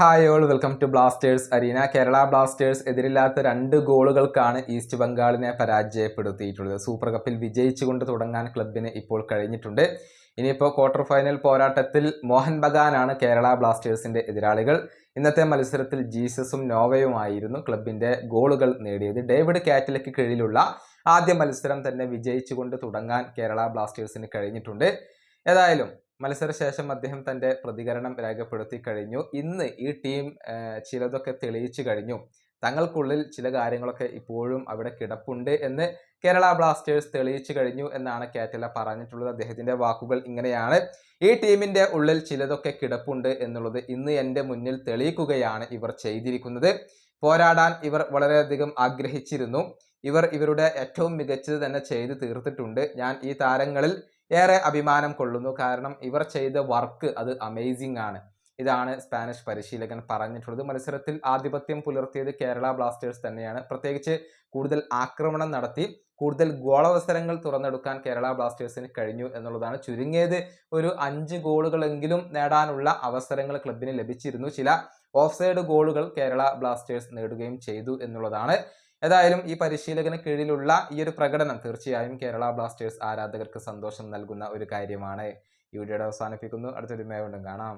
Hi all welcome to Blasters arena. Kerala Blasters എതിരില്ലാത്ത 2 ഗോളുകൾക്കാണ് east ബംഗാളിനെ പരാജയപ്പെടുത്തിയിട്ടുള്ളത്. സൂപ്പർ കപ്പിൽ വിജയിച്ചുകൊണ്ട് തുടങ്ങാൻ ക്ലബിന് ഇപ്പോൾ കഴിഞ്ഞിട്ടുണ്ട്. ഇനിയിപ്പോൾ ക്വാർട്ടർ ഫൈനൽ പോരാട്ടത്തിൽ മോഹൻ ബഗാനാണ് കേരള ബ്ലാസ്റ്റേഴ്സിന്റെ എതിരാളികൾ. ഇന്നത്തെ മത്സരത്തിൽ ജീസസും നോവയുമായിരുന്നു ക്ലബിന്റെ ഗോളുകൾ നേടിയത്. ഡേവിഡ് കാറ്റലയ്ക്ക് കീഴിലുള്ള ആദ്യ മത്സരം തന്നെ വിജയിച്ചുകൊണ്ട് തുടങ്ങാൻ കേരള ബ്ലാസ്റ്റേഴ്സിന് കഴിഞ്ഞിട്ടുണ്ട്. ഏതായാലും മത്സരശേഷം അദ്ദേഹം തൻ്റെ പ്രതികരണം രേഖപ്പെടുത്തി കഴിഞ്ഞു. ഇന്ന് ഈ ടീം ചിലതൊക്കെ തെളിയിച്ചു കഴിഞ്ഞു. തങ്ങൾക്കുള്ളിൽ ചില കാര്യങ്ങളൊക്കെ ഇപ്പോഴും അവിടെ കിടപ്പുണ്ട് എന്ന് കേരള ബ്ലാസ്റ്റേഴ്സ് തെളിയിച്ചു കഴിഞ്ഞു എന്നാണ് കാറ്റല പറഞ്ഞിട്ടുള്ളത്. അദ്ദേഹത്തിൻ്റെ വാക്കുകൾ ഇങ്ങനെയാണ്: ഈ ടീമിൻ്റെ ഉള്ളിൽ ചിലതൊക്കെ കിടപ്പുണ്ട് എന്നുള്ളത് ഇന്ന് എൻ്റെ മുന്നിൽ തെളിയിക്കുകയാണ് ഇവർ ചെയ്തിരിക്കുന്നത്. പോരാടാൻ ഇവർ വളരെയധികം ആഗ്രഹിച്ചിരുന്നു. ഇവർ ഇവരുടെ ഏറ്റവും മികച്ചത് തന്നെ ചെയ്തു തീർത്തിട്ടുണ്ട്. ഞാൻ ഈ താരങ്ങളിൽ ഏറെ അഭിമാനം കൊള്ളുന്നു. കാരണം ഇവർ ചെയ്ത വർക്ക് അത് അമേസിംഗ് ആണ്. ഇതാണ് സ്പാനിഷ് പരിശീലകൻ പറഞ്ഞിട്ടുള്ളത്. മത്സരത്തിൽ ആധിപത്യം പുലർത്തിയത് കേരള ബ്ലാസ്റ്റേഴ്സ് തന്നെയാണ്. പ്രത്യേകിച്ച് കൂടുതൽ ആക്രമണം നടത്തി കൂടുതൽ ഗോളവസരങ്ങൾ തുറന്നെടുക്കാൻ കേരള ബ്ലാസ്റ്റേഴ്സിന് കഴിഞ്ഞു എന്നുള്ളതാണ്. ചുരുങ്ങിയത് ഒരു 5 ഗോളുകളെങ്കിലും നേടാനുള്ള അവസരങ്ങൾ ക്ലബിന് ലഭിച്ചിരുന്നു. ചില ഓഫ് സൈഡ് ഗോളുകൾ കേരള ബ്ലാസ്റ്റേഴ്സ് നേടുകയും ചെയ്തു എന്നുള്ളതാണ്. ഏതായാലും ഈ പരിശീലകന് കീഴിലുള്ള ഈ ഒരു പ്രകടനം തീർച്ചയായും കേരള ബ്ലാസ്റ്റേഴ്സ് ആരാധകർക്ക് സന്തോഷം നൽകുന്ന ഒരു കാര്യമാണ്. ഈ വീഡിയോയുടെ അവസാനിപ്പിക്കുന്നു. അടുത്തൊരു വീണ്ടും കാണാം.